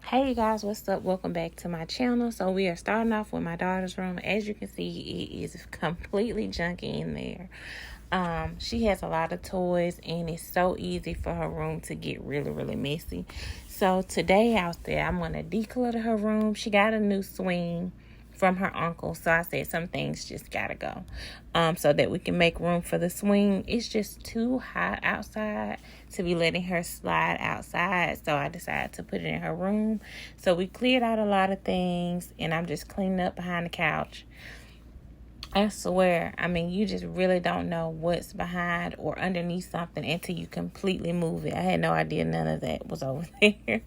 Hey you guys, what's up? Welcome back to my channel. So we are starting off with my daughter's room. As you can see, it is completely junky in there. She has a lot of toys and it's so easy for her room to get really messy. So today out there, I'm going to declutter her room. She got a new swing from her uncle, so I said some things just gotta go, so that we can make room for the swing. It's just too hot outside to be letting her slide outside, so I decided to put it in her room. So we cleared out a lot of things, and I'm just cleaning up behind the couch. I swear, you just really don't know what's behind or underneath something until you completely move it. I had no idea none of that was over there.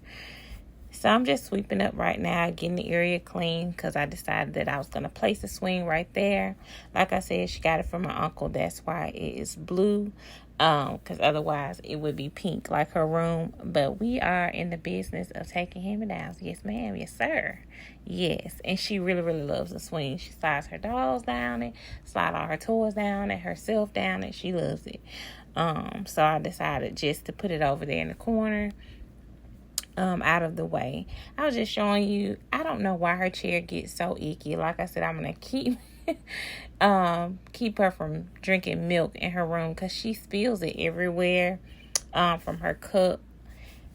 So I'm just sweeping up right now, getting the area clean, because I decided that I was going to place a swing right there. Like I said, she got it from my uncle. That's why it is blue, because otherwise it would be pink like her room. But we are in the business of taking hand-me-downs. Yes, ma'am. Yes, sir. Yes. And she really loves the swing. She slides her dolls down it, slide all her toys down it, herself down it. She loves it. So I decided just to put it over there in the corner. Out of the way. I was just showing you, I don't know why her chair gets so icky. Like I said, I'm gonna keep keep her from drinking milk in her room because she spills it everywhere from her cup.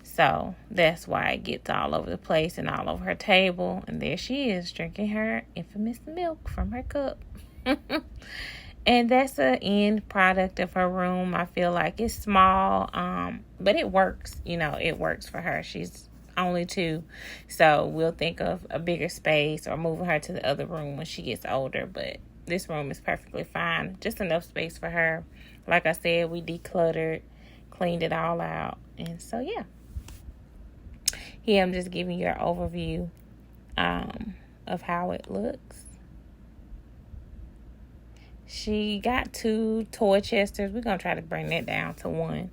So that's why it gets all over the place and all over her table. And there she is drinking her infamous milk from her cup. And that's the end product of her room. I feel like it's small, but it works. It works for her. She's only 2, so we'll think of a bigger space or moving her to the other room when she gets older. But this room is perfectly fine. Just enough space for her. Like I said, we decluttered, cleaned it all out. And so, yeah. Here, I'm just giving you an overview of how it looks. She got 2 toy chesters. We're going to try to bring that down to 1.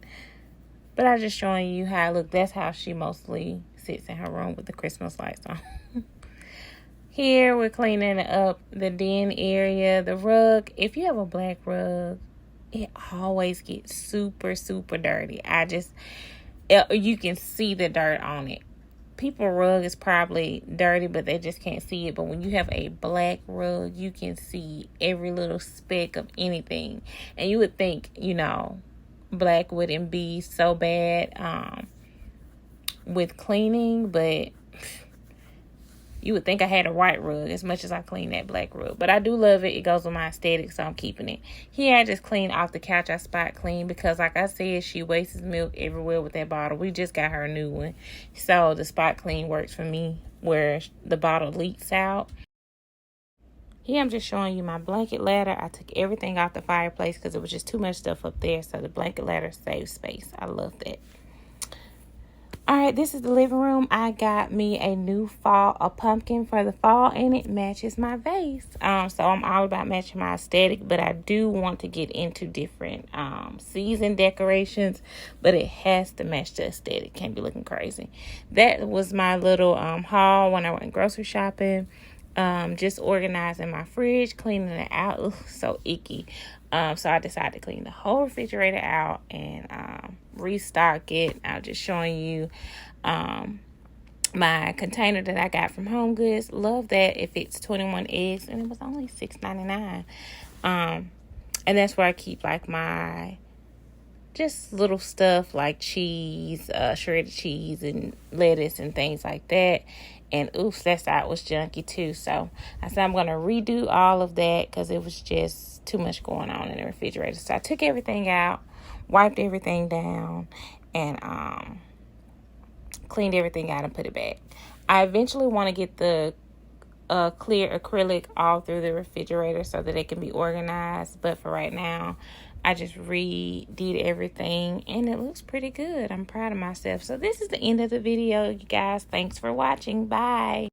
But I'm just showing you how it looks. That's how she mostly sits in her room with the Christmas lights on. Here, we're cleaning up the den area. The rug, if you have a black rug, it always gets super dirty. You can see the dirt on it. People's rug is probably dirty, but they just can't see it. But when you have a black rug, you can see every little speck of anything. And you would think, black wouldn't be so bad with cleaning, but you would think I had a white rug as much as I clean that black rug. But I do love it. It goes with my aesthetic, so I'm keeping it. Here, I just cleaned off the couch. I spot clean because, like I said, she wastes milk everywhere with that bottle. We just got her a new one. So the spot clean works for me where the bottle leaks out. Here, I'm just showing you my blanket ladder. I took everything off the fireplace because it was just too much stuff up there. So the blanket ladder saves space. I love that. All right, this is the living room. I got me a pumpkin for the fall, and it matches my vase. So I'm all about matching my aesthetic, but I do want to get into different season decorations, but it has to match the aesthetic. Can't be looking crazy. That was my little haul when I went grocery shopping. Just organizing my fridge, cleaning it out. Ugh, so icky. So I decided to clean the whole refrigerator out and restock it. I'm just showing you my container that I got from Home Goods. Love that. It fits 21 eggs and it was only $6.99. And that's where I keep like my just little stuff like cheese, shredded cheese and lettuce and things like that. And oops, that side was junky too. So I said I'm going to redo all of that because it was just too much going on in the refrigerator. So I took everything out, wiped everything down, and cleaned everything out and put it back. I eventually want to get the clear acrylic all through the refrigerator so that it can be organized. But for right now, I just redid everything and it looks pretty good. I'm proud of myself. So this is the end of the video, you guys. Thanks for watching. Bye.